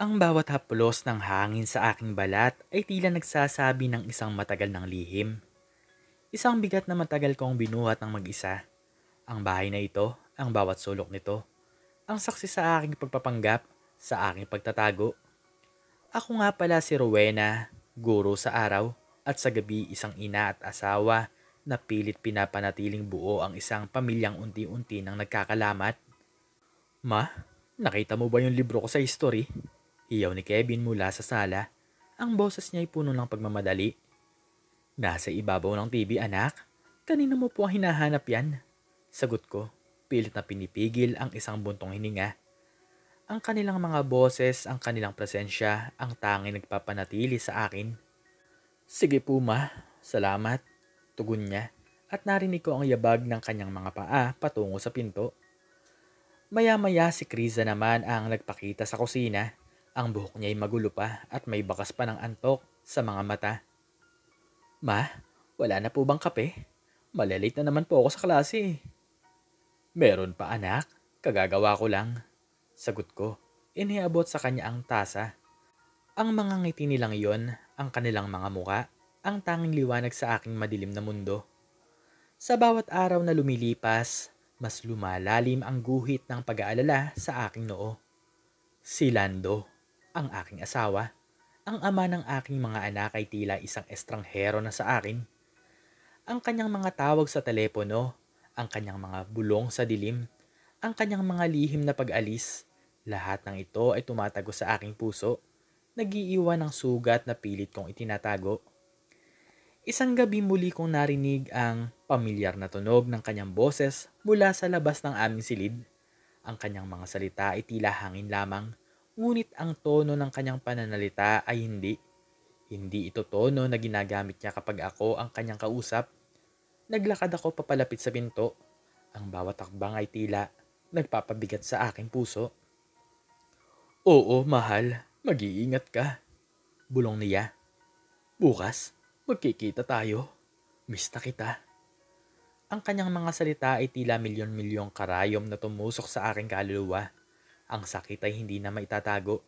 Ang bawat haplos ng hangin sa aking balat ay tila nagsasabi ng isang matagal ng lihim. Isang bigat na matagal kong binuhat ng mag-isa. Ang bahay na ito, ang bawat sulok nito, ang saksi sa aking pagpapanggap, sa aking pagtatago. Ako nga pala si Rowena, guro sa araw, at sa gabi isang ina at asawa na pilit pinapanatiling buo ang isang pamilyang unti-unti nang nagkakalamat. Ma, nakita mo ba yung libro ko sa history? Hiyaw ni Kevin mula sa sala. Ang boses niya ay puno ng pagmamadali. Nasa ibabaw ng TV, anak. Kanino mo po ang hinahanap yan? Sagot ko, pilit na pinipigil ang isang buntong hininga. Ang kanilang mga boses, ang kanilang presensya, ang tanging nagpapanatili sa akin. Sige po ma, salamat. Tugon niya, at narinig ko ang yabag ng kanyang mga paa patungo sa pinto. Maya-maya si Kriza naman ang nagpakita sa kusina. Ang buhok niya ay magulo pa at may bakas pa ng antok sa mga mata. Ma, wala na po bang kape? Malalate na naman po ako sa klase. Meron pa anak, kagagawa ko lang. Sagot ko, iniabot sa kanya ang tasa. Ang mga ngiti nilang yon, ang kanilang mga muka, ang tanging liwanag sa aking madilim na mundo. Sa bawat araw na lumilipas, mas lumalalim ang guhit ng pag-aalala sa aking noo. Si Lando, ang aking asawa, ang ama ng aking mga anak ay tila isang estranghero na sa akin. Ang kanyang mga tawag sa telepono, ang kanyang mga bulong sa dilim, ang kanyang mga lihim na pag-alis, lahat ng ito ay tumatago sa aking puso, nag-iiwan ng sugat na pilit kong itinatago. Isang gabi muli kong narinig ang pamilyar na tunog ng kanyang boses mula sa labas ng aming silid. Ang kanyang mga salita ay tila hangin lamang, ngunit ang tono ng kanyang pananalita ay hindi. Hindi ito tono na ginagamit niya kapag ako ang kanyang kausap. Naglakad ako papalapit sa pinto. Ang bawat takbang ay tila nagpapabigat sa aking puso. Oo, mahal. Mag-iingat ka. Bulong niya. Bukas, magkikita tayo. Miss na kita. Ang kanyang mga salita ay tila milyon-milyong karayom na tumusok sa aking kaluluwa. Ang sakit ay hindi na maitatago.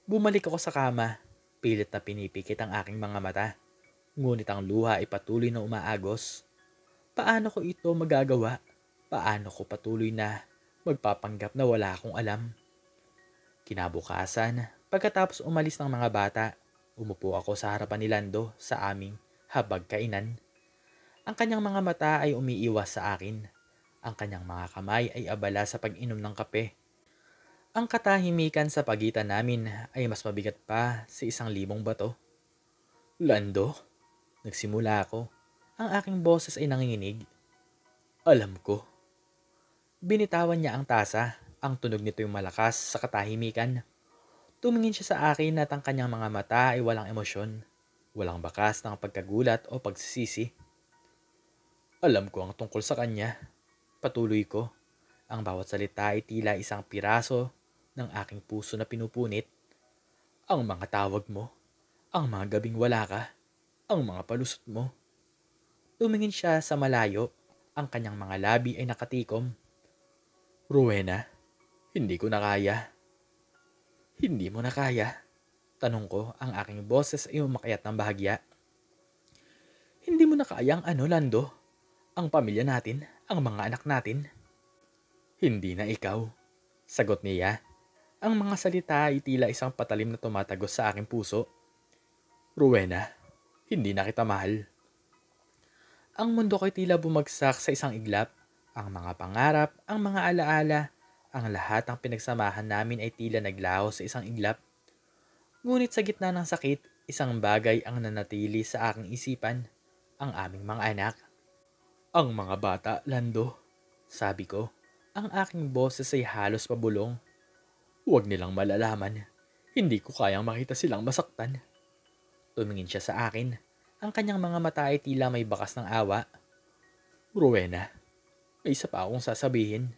Bumalik ako sa kama. Pilit na pinipikit ang aking mga mata. Ngunit ang luha ay patuloy na umaagos. Paano ko ito magagawa? Paano ko patuloy na magpapanggap na wala akong alam? Kinabukasan, pagkatapos umalis ng mga bata, umupo ako sa harapan ni Lando sa aming habag-kainan. Ang kanyang mga mata ay umiiwas sa akin. Ang kanyang mga kamay ay abala sa pag-inom ng kape. Ang katahimikan sa pagitan namin ay mas mabigat pa sa 1,000 bato. Lando, nagsimula ako. Ang aking boses ay nanginginig. Alam ko. Binitawan niya ang tasa. Ang tunog nito yung malakas sa katahimikan. Tumingin siya sa akin at ang kanyang mga mata ay walang emosyon. Walang bakas ng pagkagulat o pagsisisi. Alam ko ang tungkol sa kanya. Patuloy ko. Ang bawat salita ay tila isang piraso ng aking puso na pinupunit. Ang mga tawag mo, ang mga gabing wala ka, ang mga palusot mo. Tumingin siya sa malayo. Ang kanyang mga labi ay nakatikom. Rowena, hindi ko na kaya. Hindi mo na kaya? Tanong ko, ang aking boses ay umakyat ng bahagya. Hindi mo na kaya ang ano, Lando? Ang pamilya natin, ang mga anak natin? Hindi na ikaw, sagot niya. Ang mga salita ay tila isang patalim na tumatagos sa aking puso. Rowena, hindi na kita mahal. Ang mundo ko'y tila bumagsak sa isang iglap. Ang mga pangarap, ang mga alaala, ang lahat ng pinagsamahan namin ay tila naglaho sa isang iglap. Ngunit sa gitna ng sakit, isang bagay ang nanatili sa aking isipan, ang aming mga anak. Ang mga bata, Lando, sabi ko. Ang aking boses ay halos pabulong. Huwag nilang malalaman. Hindi ko kayang makita silang masaktan. Tumingin siya sa akin. Ang kanyang mga mata ay tila may bakas ng awa. Rowena, may isa pa akong sasabihin.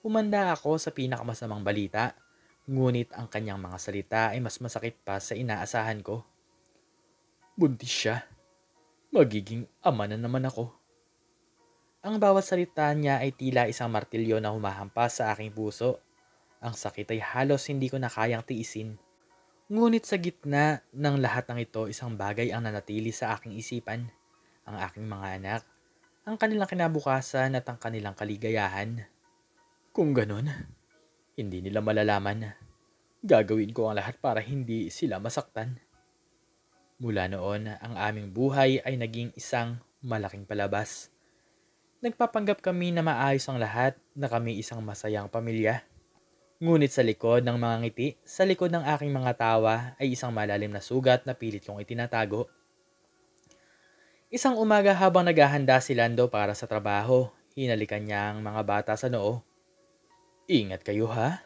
Umanda ako sa pinakamasamang balita, ngunit ang kanyang mga salita ay mas masakit pa sa inaasahan ko. Buntis siya. Magiging ama na naman ako. Ang bawat salita niya ay tila isang martilyo na humahampas sa aking puso. Ang sakit ay halos hindi ko na kayang tiisin. Ngunit sa gitna ng lahat ng ito, isang bagay ang nanatili sa aking isipan. Ang aking mga anak, ang kanilang kinabukasan at ang kanilang kaligayahan. Kung ganun, hindi nila malalaman. Gagawin ko ang lahat para hindi sila masaktan. Mula noon, ang aming buhay ay naging isang malaking palabas. Nagpapanggap kami na maayos ang lahat, na kami isang masayang pamilya. Ngunit sa likod ng mga ngiti, sa likod ng aking mga tawa ay isang malalim na sugat na pilit kong itinatago. Isang umaga habang naghahanda si Lando para sa trabaho, hinalikan niya ang mga bata sa noo. Ingat kayo ha.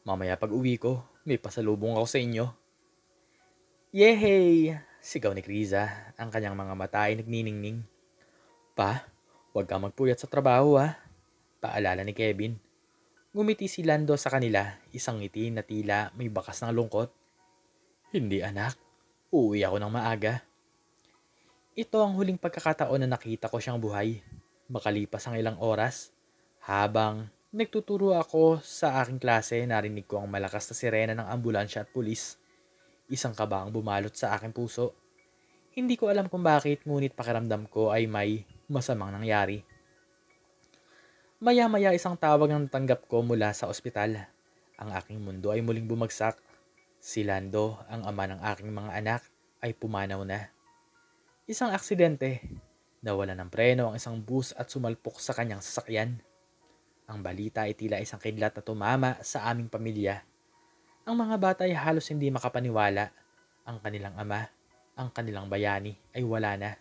Mamaya pag uwi ko, may pasalubong ako sa inyo. Yehey! Sigaw ni Kriza, ang kanyang mga mata ay nagniningning. Pa, huwag kang magpuyat sa trabaho ha. Paalala ni Kevin. Ngumiti si Lando sa kanila, isang ngiti na tila may bakas ng lungkot. Hindi anak, uuwi ako ng maaga. Ito ang huling pagkakataon na nakita ko siyang buhay. Makalipas ang ilang oras, habang nagtuturo ako sa aking klase, narinig ko ang malakas na sirena ng ambulansya at pulis. Isang kaba ang bumalot sa aking puso. Hindi ko alam kung bakit, ngunit pakiramdam ko ay may masamang nangyari. Maya-maya isang tawag ang natanggap ko mula sa ospital. Ang aking mundo ay muling bumagsak. Si Lando, ang ama ng aking mga anak, ay pumanaw na. Isang aksidente. Nawala ng preno ang isang bus at sumalpok sa kanyang sasakyan. Ang balita ay tila isang kidlat na tumama sa aming pamilya. Ang mga bata ay halos hindi makapaniwala. Ang kanilang ama, ang kanilang bayani ay wala na.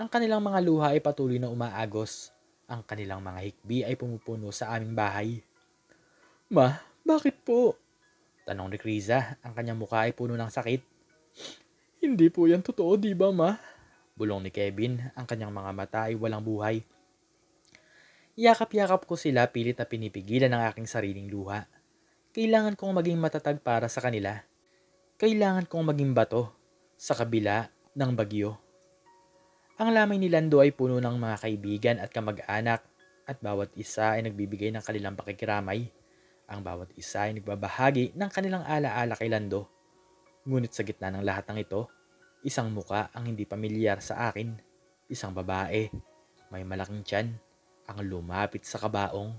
Ang kanilang mga luha ay patuloy na umaagos. Ang kanilang mga hikbi ay pumupuno sa aming bahay. Ma, bakit po? Tanong ni Kriza, ang kanyang mukha ay puno ng sakit. Hindi po yan totoo, di ba ma? Bulong ni Kevin, ang kanyang mga mata ay walang buhay. Yakap-yakap ko sila, pilit na pinipigilan ng aking sariling luha. Kailangan kong maging matatag para sa kanila. Kailangan kong maging bato sa kabila ng bagyo. Ang lamay ni Lando ay puno ng mga kaibigan at kamag-anak at bawat isa ay nagbibigay ng kanilang pakikiramay. Ang bawat isa ay nagbabahagi ng kanilang alaala kay Lando. Ngunit sa gitna ng lahat ng ito, isang muka ang hindi pamilyar sa akin. Isang babae, may malaking tiyan, ang lumapit sa kabaong.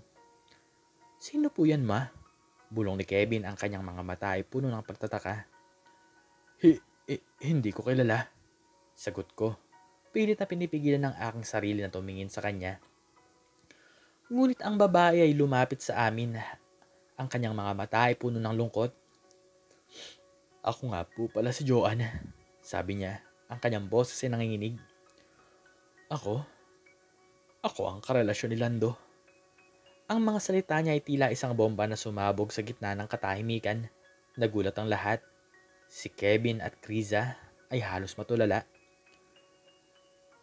Sino po yan ma? Bulong ni Kevin, ang kanyang mga mata ay puno ng pagtataka. Hindi ko kilala. Sagot ko. Pilit na pinipigilan ng aking sarili na tumingin sa kanya. Ngunit ang babae ay lumapit sa amin. Ang kanyang mga mata ay puno ng lungkot. Ako nga po pala si Joanne, sabi niya, ang kanyang boses ay nanginginig. Ako ang karelasyon ni Lando. Ang mga salita niya ay tila isang bomba na sumabog sa gitna ng katahimikan. Nagulat ang lahat. Si Kevin at Kriza ay halos matulala.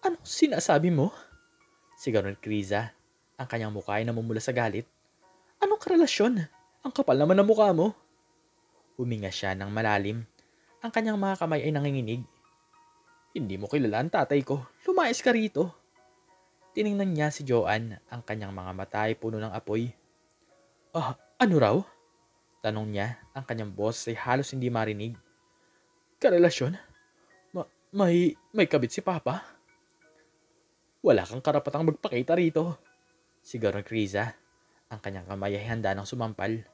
Anong sinasabi mo? Sigaw ni Kriza. Ang kanyang mukha ay namumula sa galit. Anong karelasyon? Ang kapal naman ng mukha mo. Huminga siya ng malalim. Ang kanyang mga kamay ay nanginginig. Hindi mo kilala ang tatay ko. Lumayas ka rito. Tiningnan niya si Joanne. Ang kanyang mga mata ay puno ng apoy. Ano raw? Tanong niya. Ang kanyang boss ay halos hindi marinig. Karelasyon? May kabit si Papa? Wala kang karapatang magpakita rito. Sigaw ni Kriza. Ang kanyang kamay ay handa ng sumampal.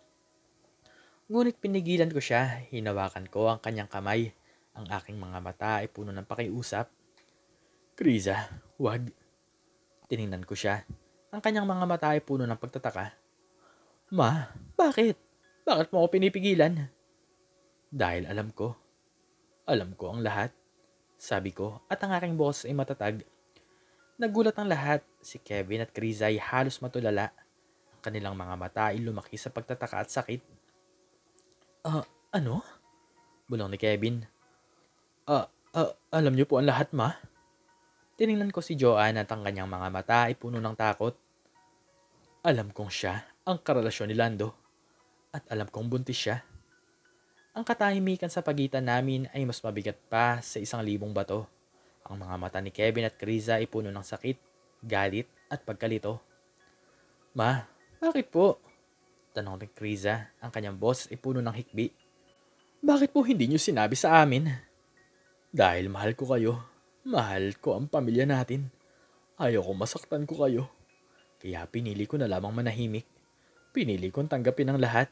Ngunit pinigilan ko siya. Hinawakan ko ang kanyang kamay. Ang aking mga mata ay puno ng pakiusap. Kriza, wag. Tiningnan ko siya. Ang kanyang mga mata ay puno ng pagtataka. Ma, bakit? Bakit mo ako pinipigilan? Dahil alam ko. Alam ko ang lahat. Sabi ko, at ang aking boses ay matatag. Nagulat ang lahat. Si Kevin at Kriza ay halos matulala. Ang kanilang mga mata ay lumaki sa pagtataka at sakit. Ano? Bulong ni Kevin. Alam niyo po ang lahat, ma? Tiningnan ko si Joanne at ang kanyang mga mata ay puno ng takot. Alam kong siya ang karelasyon ni Lando. At alam kong buntis siya. Ang katahimikan sa pagitan namin ay mas mabigat pa sa 1,000 bato. Ang mga mata ni Kevin at Kriza ay puno ng sakit, galit at pagkalito. Ma, bakit po? Tanong ni Kriza, ang kanyang boses ay puno ng hikbi. Bakit po hindi niyo sinabi sa amin? Dahil mahal ko kayo. Mahal ko ang pamilya natin. Ayoko masaktan ko kayo. Kaya pinili ko na lamang manahimik. Pinili kong tanggapin ang lahat.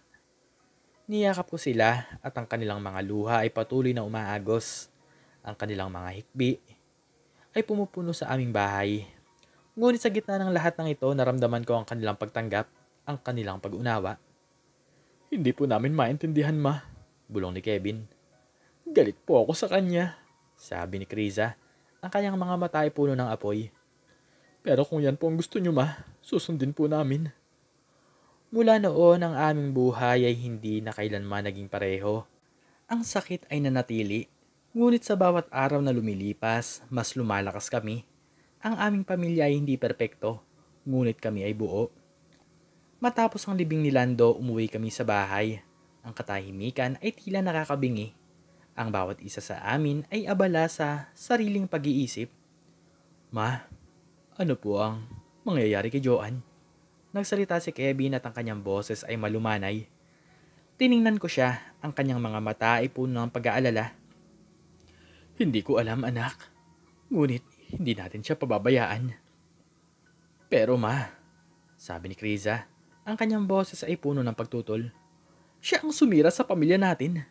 Niyakap ko sila at ang kanilang mga luha ay patuloy na umaagos. Ang kanilang mga hikbi ay pumupuno sa aming bahay. Ngunit sa gitna ng lahat ng ito, naramdaman ko ang kanilang pagtanggap, ang kanilang pag-unawa. Hindi po namin maintindihan, ma. Bulong ni Kevin. Galit po ako sa kanya, sabi ni Kriza. Ang kanyang mga mata ay puno ng apoy. Pero kung yan po ang gusto nyo, ma, susundin po namin. Mula noon, ang aming buhay ay hindi na kailanman naging pareho. Ang sakit ay nanatili, ngunit sa bawat araw na lumilipas, mas lumalakas kami. Ang aming pamilya ay hindi perpekto, ngunit kami ay buo. Matapos ang libing ni Lando, umuwi kami sa bahay. Ang katahimikan ay tila nakakabingi. Ang bawat isa sa amin ay abala sa sariling pag-iisip. Ma, ano po ang mangyayari kay Joanne? Nagsalita si Kevin at ang kanyang boses ay malumanay. Tiningnan ko siya, ang kanyang mga mata ay puno ng pag-aalala. Hindi ko alam, anak. Ngunit hindi natin siya pababayaan. Pero ma, sabi ni Kriza, ang kanyang boses ay puno ng pagtutol. Siya ang sumira sa pamilya natin.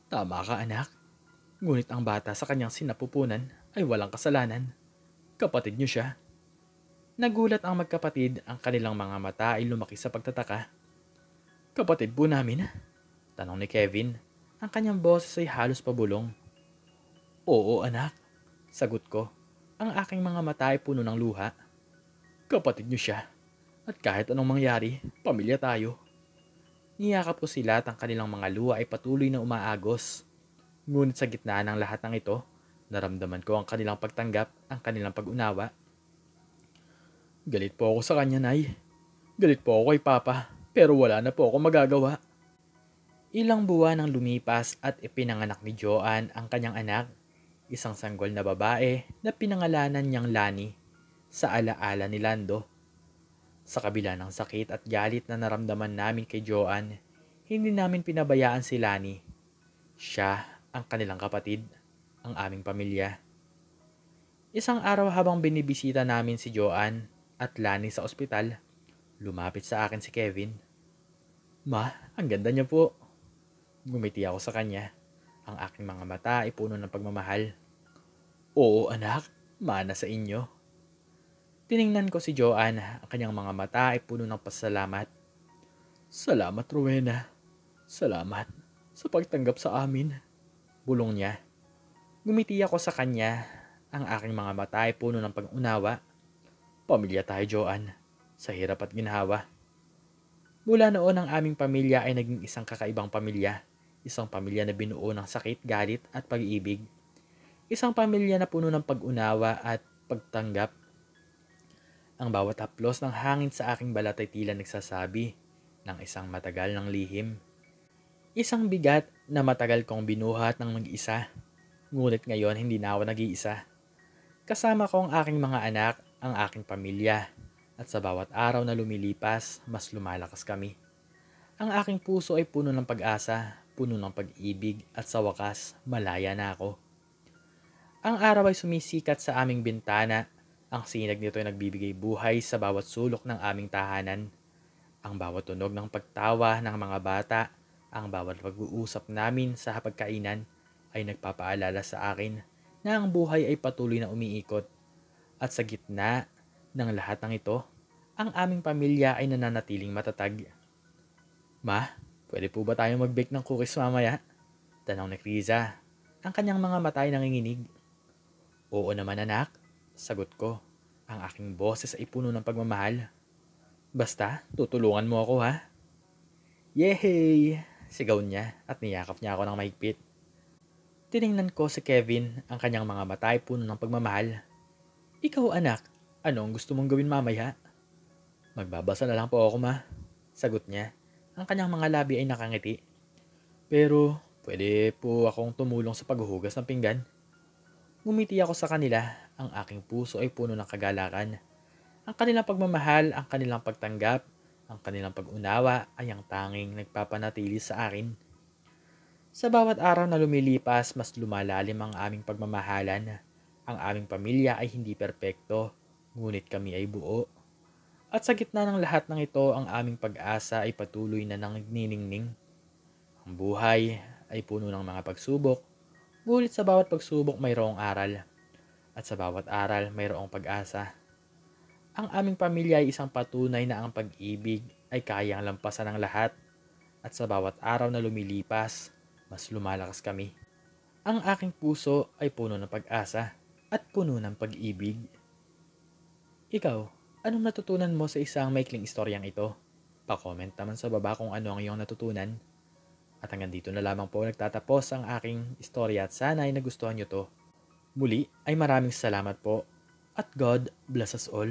Tama ka, anak. Ngunit ang bata sa kanyang sinapupunan ay walang kasalanan. Kapatid niyo siya. Nagulat ang magkapatid, ang kanilang mga mata ay lumaki sa pagtataka. Kapatid po namin? Tanong ni Kevin. Ang kanyang boses ay halos pabulong. Oo, anak. Sagot ko. Ang aking mga mata ay puno ng luha. Kapatid niyo siya. At kahit anong mangyari, pamilya tayo. Niyakap ko sila at ang kanilang mga luha ay patuloy na umaagos. Ngunit sa gitna ng lahat ng ito, naramdaman ko ang kanilang pagtanggap, ang kanilang pag-unawa. Galit po ako sa kanya, Nay. Galit po ako kay Papa, pero wala na po ako magagawa. Ilang buwan ang lumipas at ipinanganak ni Joanne ang kanyang anak, isang sanggol na babae na pinangalanan niyang Lani, sa alaala ni Lando. Sa kabila ng sakit at galit na naramdaman namin kay Joanne, hindi namin pinabayaan si Lani. Siya ang kanilang kapatid, ang aming pamilya. Isang araw habang binibisita namin si Joanne at Lani sa ospital, lumapit sa akin si Kevin. Ma, ang ganda niya po. Gumiti ako sa kanya. Ang aking mga mata ay puno ng pagmamahal. Oo, anak, mana sa inyo. Tiningnan ko si Joanne, ang kanyang mga mata ay puno ng pasalamat. Salamat, Rowena. Salamat sa pagtanggap sa amin. Bulong niya. Gumiti ako sa kanya, ang aking mga mata ay puno ng pag-unawa. Pamilya tayo, Joanne, sa hirap at ginhawa. Mula noon ang aming pamilya ay naging isang kakaibang pamilya. Isang pamilya na binuo ng sakit, galit at pag-ibig. Isang pamilya na puno ng pag-unawa at pagtanggap. Ang bawat haplos ng hangin sa aking balat ay tila nagsasabi ng isang matagal ng lihim. Isang bigat na matagal kong binuhat ng mag-isa. Ngunit ngayon hindi na ako nag-iisa. Kasama ko ang aking mga anak, ang aking pamilya. At sa bawat araw na lumilipas, mas lumalakas kami. Ang aking puso ay puno ng pag-asa, puno ng pag-ibig at sa wakas, malaya na ako. Ang araw ay sumisikat sa aming bintana. Ang sinag nito ay nagbibigay buhay sa bawat sulok ng aming tahanan. Ang bawat tunog ng pagtawa ng mga bata, ang bawat pag-uusap namin sa hapagkainan ay nagpapaalala sa akin na ang buhay ay patuloy na umiikot. At sa gitna ng lahat ng ito, ang aming pamilya ay nananatiling matatag. Ma, pwede po ba tayong mag-bake ng cookies mamaya? Tanong ni Kriza. Ang kanyang mga mata ay nanginginig. Oo naman, anak. Sagot ko. Ang aking boses ay puno ng pagmamahal. Basta, tutulungan mo ako, ha? Yehey! Sigaw niya at niyakap niya ako ng mahigpit. Tiningnan ko si Kevin, ang kanyang mga mata ay puno ng pagmamahal. Ikaw, anak, ano ang gusto mong gawin mamaya? Magbabasa na lang po ako, ma. Sagot niya. Ang kanyang mga labi ay nakangiti. Pero, pwede po akong tumulong sa paghuhugas ng pinggan. Ngumiti ako sa kanila, ang aking puso ay puno ng kagalakan. Ang kanilang pagmamahal, ang kanilang pagtanggap, Ang kanilang pag-unawa ay ang tanging nagpapanatili sa akin. Sa bawat araw na lumilipas, mas lumalalim ang aming pagmamahalan. Ang aming pamilya ay hindi perpekto, ngunit kami ay buo. At sa gitna ng lahat ng ito, ang aming pag-asa ay patuloy na nagniningning. Ang buhay ay puno ng mga pagsubok, ngunit sa bawat pagsubok mayroong aral. At sa bawat aral mayroong pag-asa. Ang aming pamilya ay isang patunay na ang pag-ibig ay kayang lampasan ng lahat. At sa bawat araw na lumilipas, mas lumalakas kami. Ang aking puso ay puno ng pag-asa at puno ng pag-ibig. Ikaw, anong natutunan mo sa isang maikling istoryang ito? Pa-comment naman sa baba kung ano ang iyong natutunan. At hanggang dito na lamang po nagtatapos ang aking istorya at sana ay nagustuhan nyo to. Muli ay maraming salamat po at God bless us all.